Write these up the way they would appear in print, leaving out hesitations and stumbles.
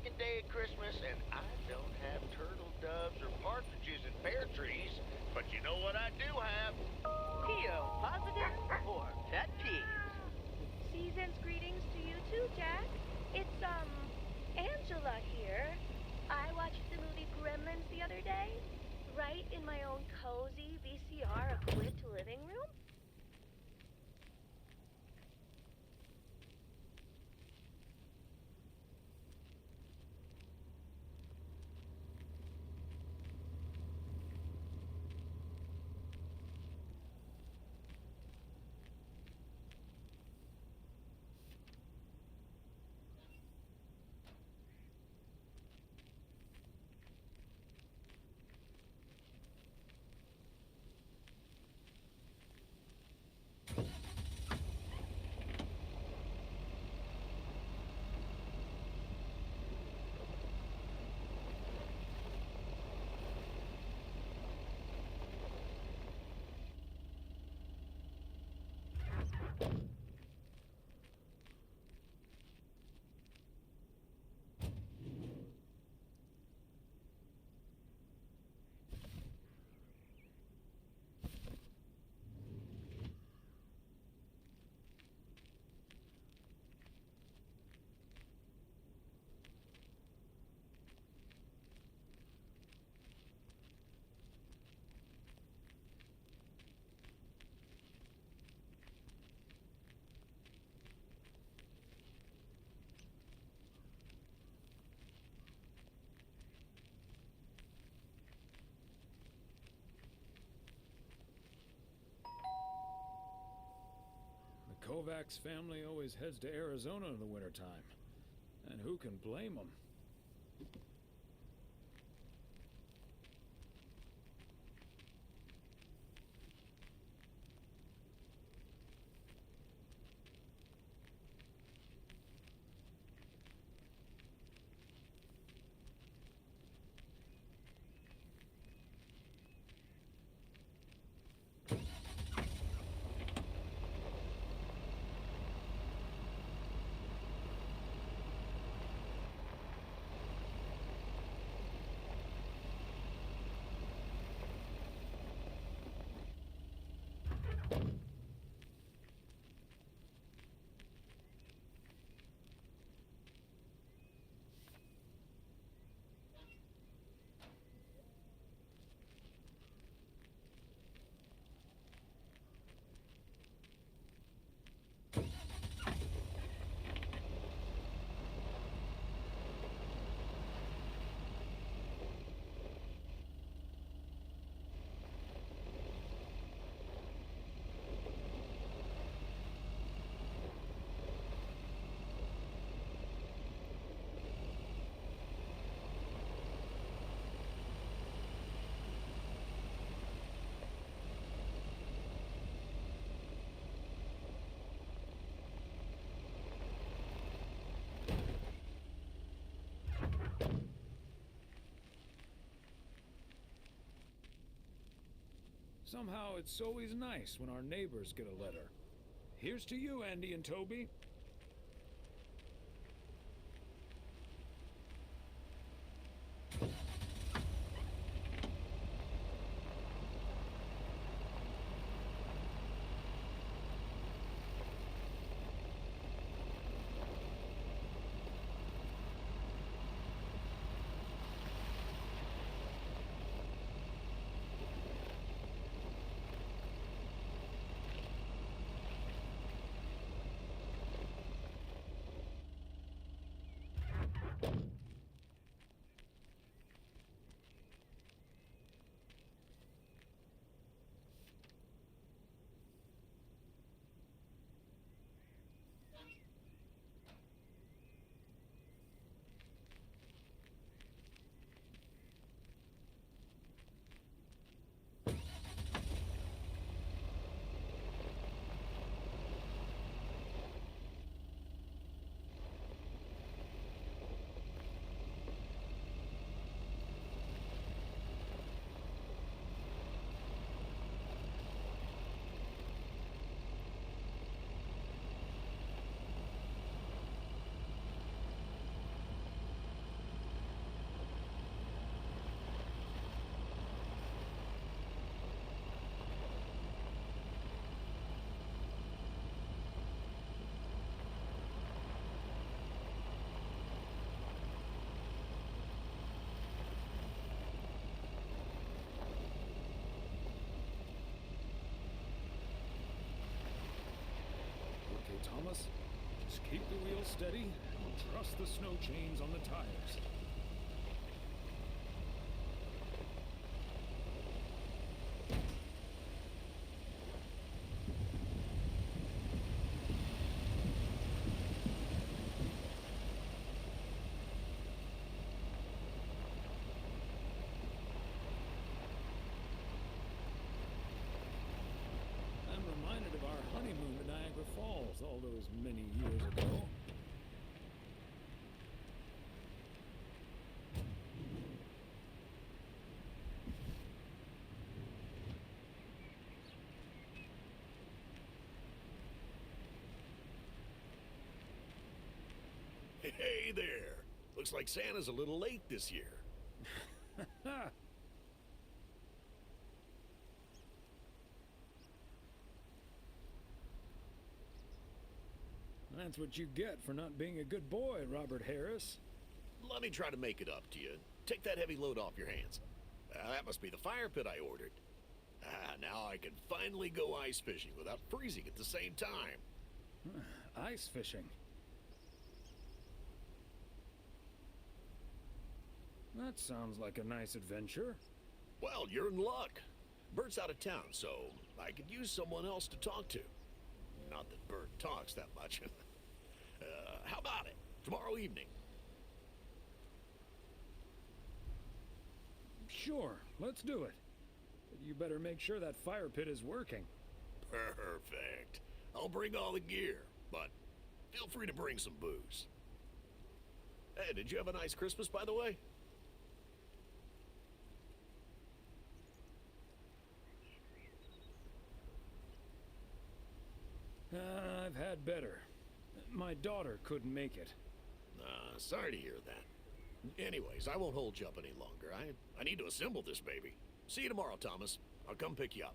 second day of Christmas, and I don't have turtle doves or partridges and pear trees, but you know what I do have? P.O. positive or pet peeves? Season's greetings to you too, Jack. It's, Angela here. I watched the movie Gremlins the other day, right in my own cozy VCR-equipped living room. The Kovacs family always heads to Arizona in the wintertime. And who can blame them? Somehow it's always nice when our neighbors get a letter. Here's to you, Andy and Toby. Thomas. Just keep the wheel steady and trust the snow chains on the tires. I'm reminded of our honeymoon to Niagara Falls all those many years ago. Hey there! Looks like Santa's a little late this year. Ha! That's what you get for not being a good boy, Robert Harris. Let me try to make it up to you. Take that heavy load off your hands. That must be the fire pit I ordered. Now I can finally go ice fishing without freezing at the same time. Ice fishing. That sounds like a nice adventure. Well, you're in luck. Bert's out of town, so I could use someone else to talk to. Not that Bert talks that much. How about it? Tomorrow evening. Sure, let's do it. But you better make sure that fire pit is working. Perfect. I'll bring all the gear, but feel free to bring some booze. Hey, did you have a nice Christmas, by the way? I've had better. My daughter couldn't make it. Sorry to hear that. Anyways, I won't hold you up any longer. I need to assemble this baby. See you tomorrow, Thomas. I'll come pick you up.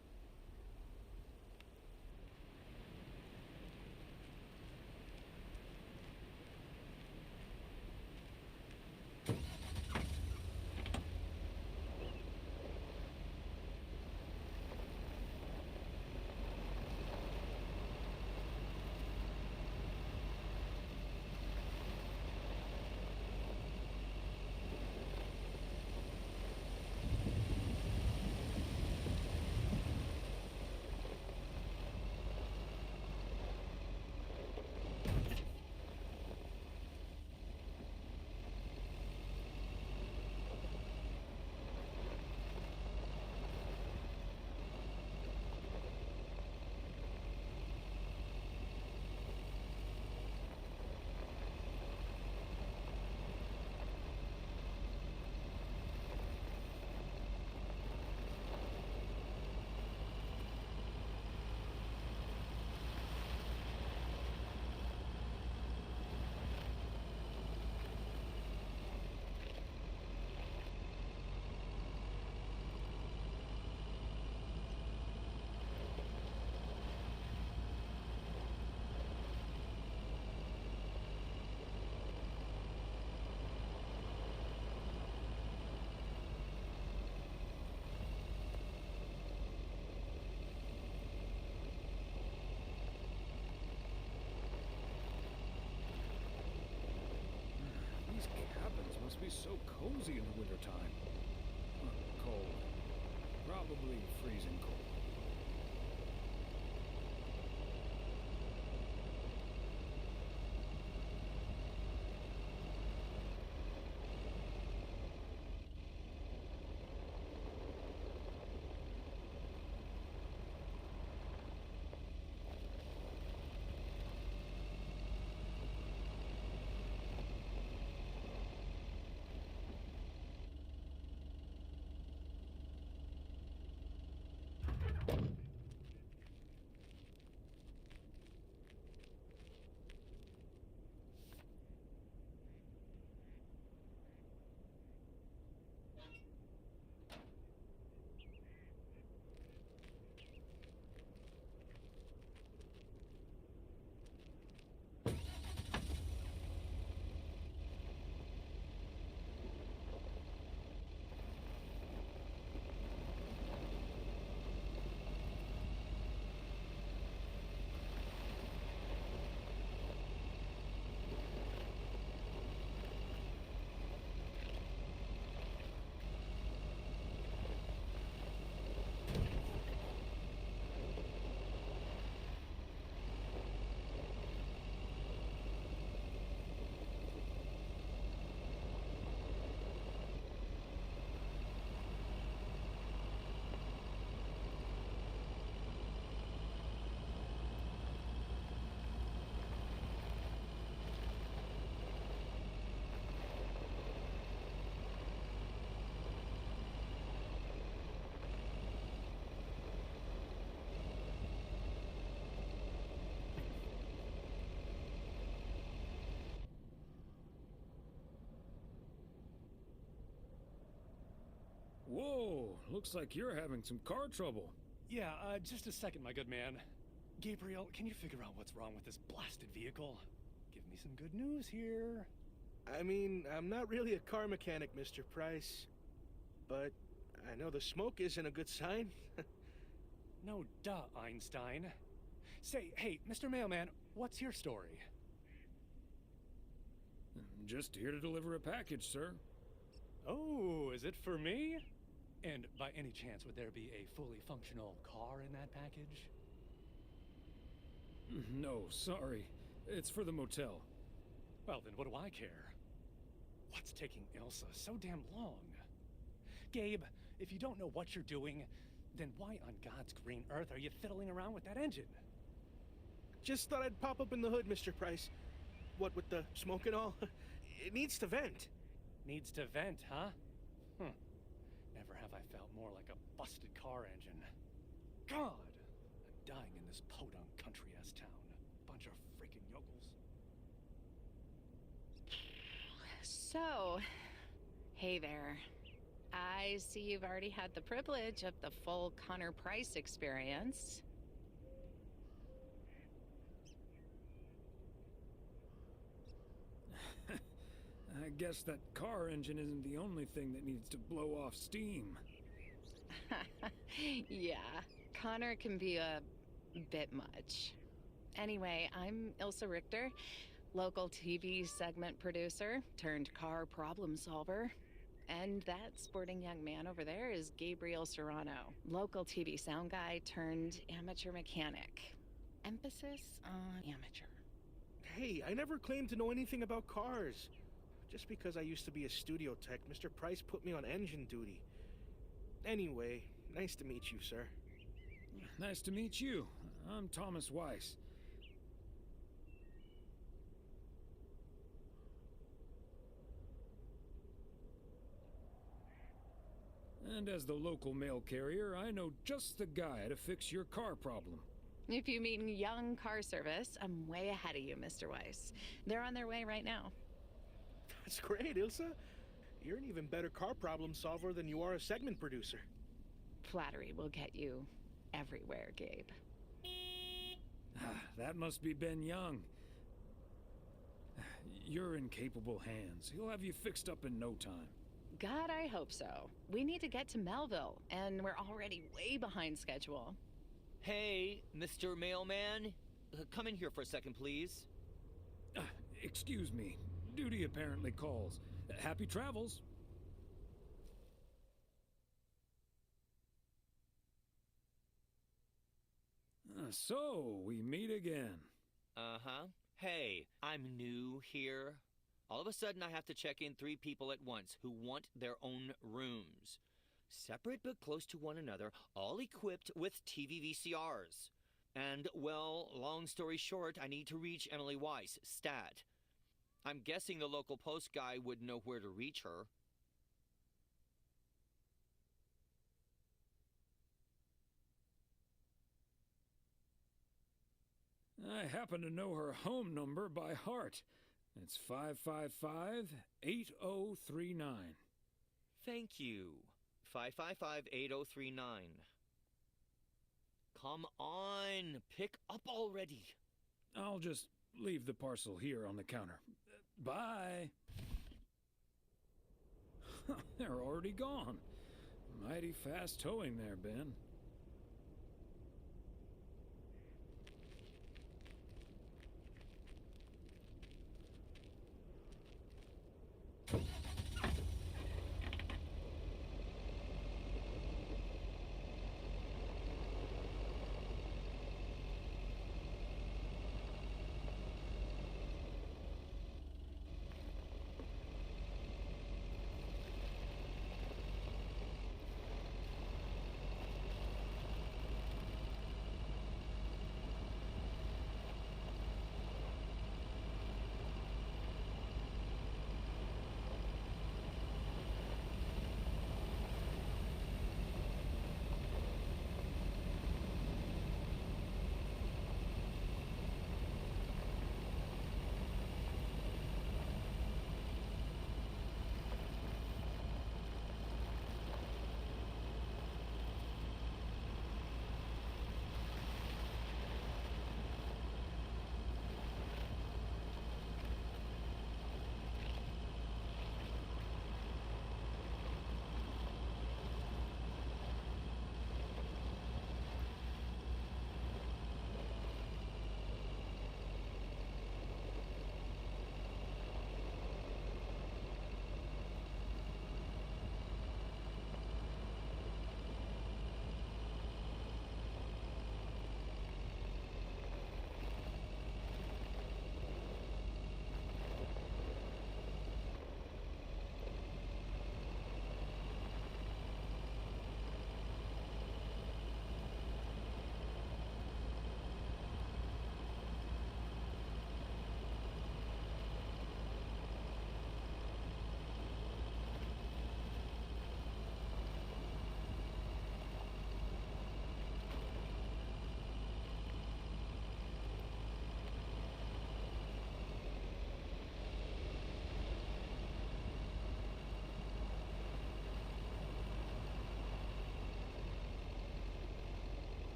These cabins must be so cozy in the wintertime. Cold. Probably freezing cold. Whoa, looks like you're having some car trouble. Yeah, just a second, my good man. Gabriel, can you figure out what's wrong with this blasted vehicle? Give me some good news here. I mean, I'm not really a car mechanic, Mr. Price. But I know the smoke isn't a good sign. No duh, Einstein. Say, hey, Mr. Mailman, what's your story? Just here to deliver a package, sir. Oh, is it for me? And by any chance, would there be a fully functional car in that package? No, sorry. It's for the motel. Well, then what do I care? What's taking Ilsa so damn long? Gabe, if you don't know what you're doing, then why on God's green earth are you fiddling around with that engine? Just thought I'd pop up in the hood, Mr. Price. What with the smoke and all? It needs to vent. Needs to vent, huh? Never have I felt more like a busted car engine. God! I'm dying in this podunk country-ass town. Bunch of freaking yokels. So, hey there. I see you've already had the privilege of the full Connor Price experience. I guess that car engine isn't the only thing that needs to blow off steam. Yeah, Connor can be a bit much. Anyway, I'm Ilsa Richter, local TV segment producer turned car problem solver. And that sporting young man over there is Gabriel Serrano, local TV sound guy turned amateur mechanic. Emphasis on amateur. Hey, I never claimed to know anything about cars. Just because I used to be a studio tech, Mr. Price put me on engine duty. Anyway, nice to meet you, sir. Nice to meet you. I'm Thomas Weiss. And as the local mail carrier, I know just the guy to fix your car problem. If you mean Young Car Service, I'm way ahead of you, Mr. Weiss. They're on their way right now. That's great, Ilsa. You're an even better car problem solver than you are a segment producer. Flattery will get you everywhere, Gabe. That must be Ben Young. You're in capable hands. He'll have you fixed up in no time. God, I hope so. We need to get to Melville, and we're already way behind schedule. Hey, Mr. Mailman. Come in here for a second, please. Excuse me. Duty apparently calls. Happy travels. So, we meet again. Uh-huh. Hey, I'm new here. All of a sudden, I have to check in 3 people at once who want their own rooms. Separate but close to one another, all equipped with TV VCRs. And, well, long story short, I need to reach Emily Weiss, stat. I'm guessing the local post guy would know where to reach her. I happen to know her home number by heart. It's 555-8039. Thank you. 555-8039. Come on, pick up already. I'll just leave the parcel here on the counter. Bye. They're already gone. Mighty fast towing there, Ben.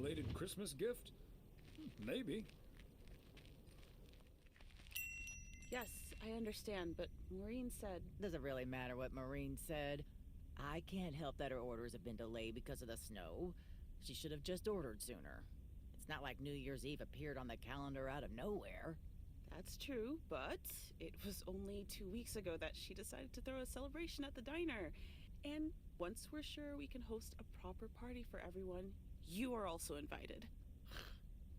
belated Christmas gift? Maybe. Yes, I understand, but Maureen said... Doesn't really matter what Maureen said. I can't help that her orders have been delayed because of the snow. She should have just ordered sooner. It's not like New Year's Eve appeared on the calendar out of nowhere. That's true, but it was only 2 weeks ago that she decided to throw a celebration at the diner. And once we're sure we can host a proper party for everyone, you are also invited.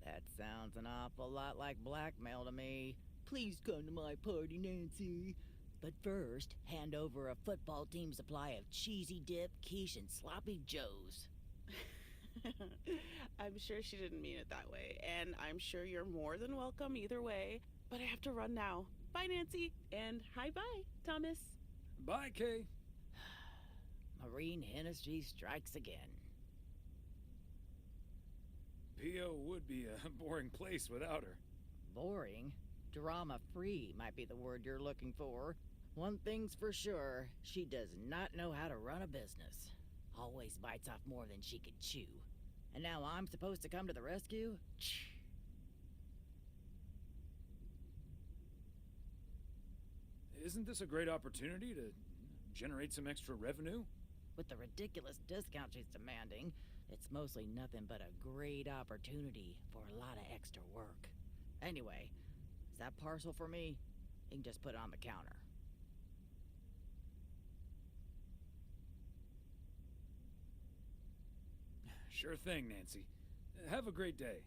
That sounds an awful lot like blackmail to me. Please come to my party, Nancy. But first, hand over a football team supply of cheesy dip, quiche, and sloppy joes. I'm sure she didn't mean it that way, and I'm sure you're more than welcome either way. But I have to run now. Bye, Nancy, and hi-bye, Thomas. Bye, Kay. Maureen Hennessy strikes again. P.O. would be a boring place without her. Boring? Drama-free might be the word you're looking for. One thing's for sure, she does not know how to run a business. Always bites off more than she can chew. And now I'm supposed to come to the rescue? Isn't this a great opportunity to generate some extra revenue? With the ridiculous discount she's demanding, it's mostly nothing but a great opportunity for a lot of extra work. Anyway, is that parcel for me? You can just put it on the counter. Sure thing, Nancy. Have a great day.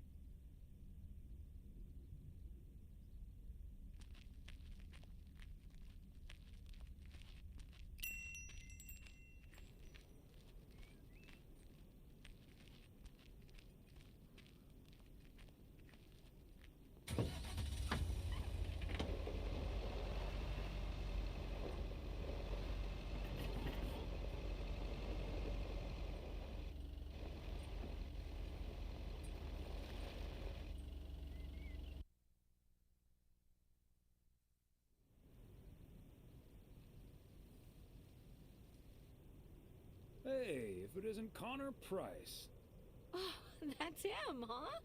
Hey, if it isn't Connor Price. Oh, that's him, huh?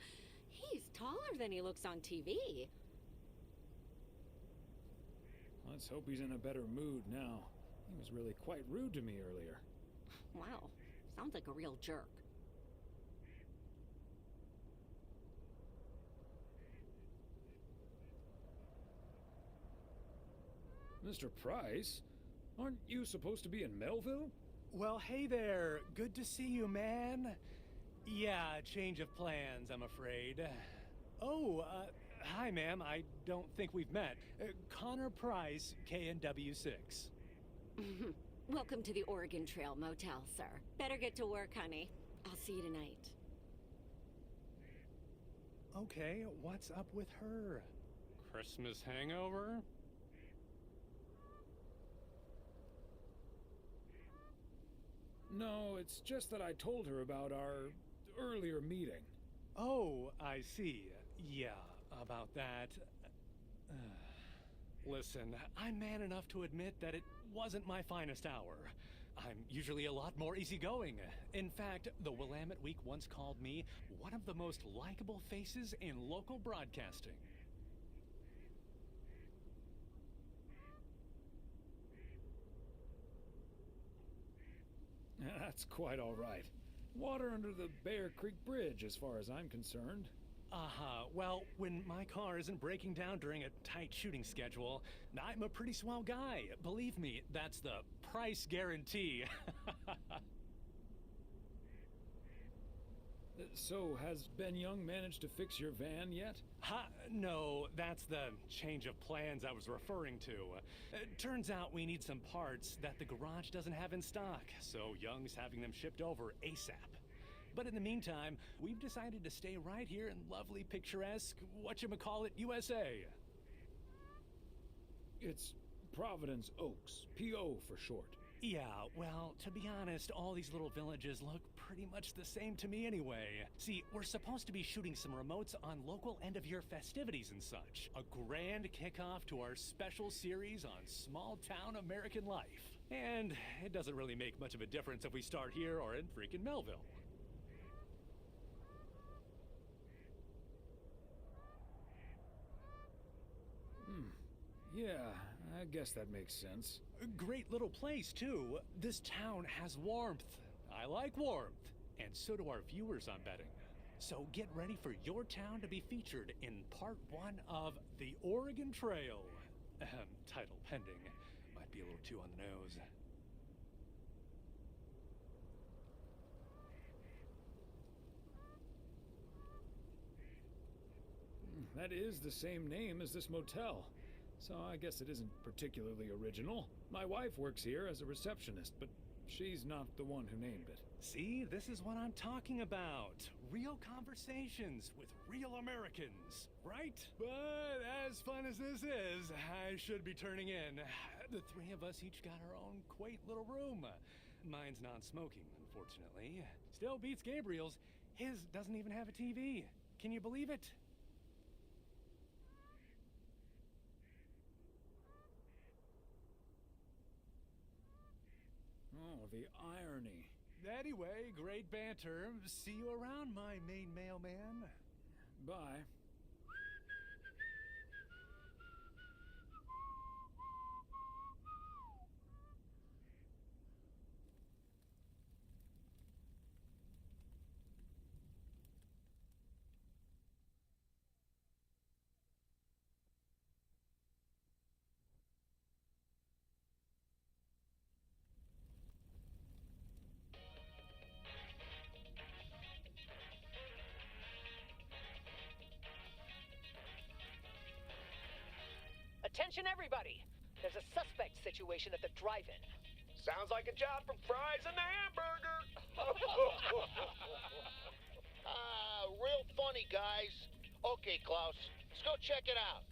He's taller than he looks on TV. Let's hope he's in a better mood now. He was really quite rude to me earlier. Wow, sounds like a real jerk. Mr. Price? Aren't you supposed to be in Melville? Well, hey there. Good to see you, man. Yeah, change of plans, I'm afraid. Oh, hi, ma'am. I don't think we've met. Connor Price, KNW6. Welcome to the Oregon Trail Motel, sir. Better get to work, honey. I'll see you tonight. Okay, what's up with her? Christmas hangover? No, it's just that I told her about our earlier meeting. Oh, I see. Yeah, about that. Listen, I'm man enough to admit that it wasn't my finest hour. I'm usually a lot more easygoing. In fact, the Willamette Week once called me one of the most likable faces in local broadcasting. That's quite all right. Water under the Bear Creek Bridge, as far as I'm concerned. Well, when my car isn't breaking down during a tight shooting schedule, I'm a pretty swell guy. Believe me, that's the price guarantee. So, has Ben Young managed to fix your van yet? No, that's the change of plans I was referring to. Turns out we need some parts that the garage doesn't have in stock, so Young's having them shipped over ASAP. But in the meantime, we've decided to stay right here in lovely, picturesque, whatchamacallit, USA. It's Providence Oaks, P.O. for short. Yeah, well, to be honest, all these little villages look pretty much the same to me anyway. See, we're supposed to be shooting some remotes on local end-of-year festivities and such. A grand kickoff to our special series on small-town American life. And it doesn't really make much of a difference if we start here or in freaking Melville. Yeah, I guess that makes sense. A great little place, too. This town has warmth. I like warmth. And so do our viewers, I'm betting. So get ready for your town to be featured in part 1 of The Oregon Trail. Title pending. Might be a little too on the nose. That is the same name as this motel. So I guess it isn't particularly original. My wife works here as a receptionist, but she's not the one who named it. See, this is what I'm talking about. Real conversations with real Americans, right? But as fun as this is, I should be turning in. The 3 of us each got our own quaint little room. Mine's non-smoking, unfortunately. Still beats Gabriel's. His doesn't even have a TV. Can you believe it? Oh, the irony. Anyway, great banter. See you around, my main mailman. Bye. Attention, everybody! There's a suspect situation at the drive-in. Sounds like a job from Fries and the Hamburger. Real funny, guys. Okay, Klaus, let's go check it out.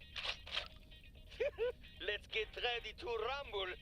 Let's get ready to rumble.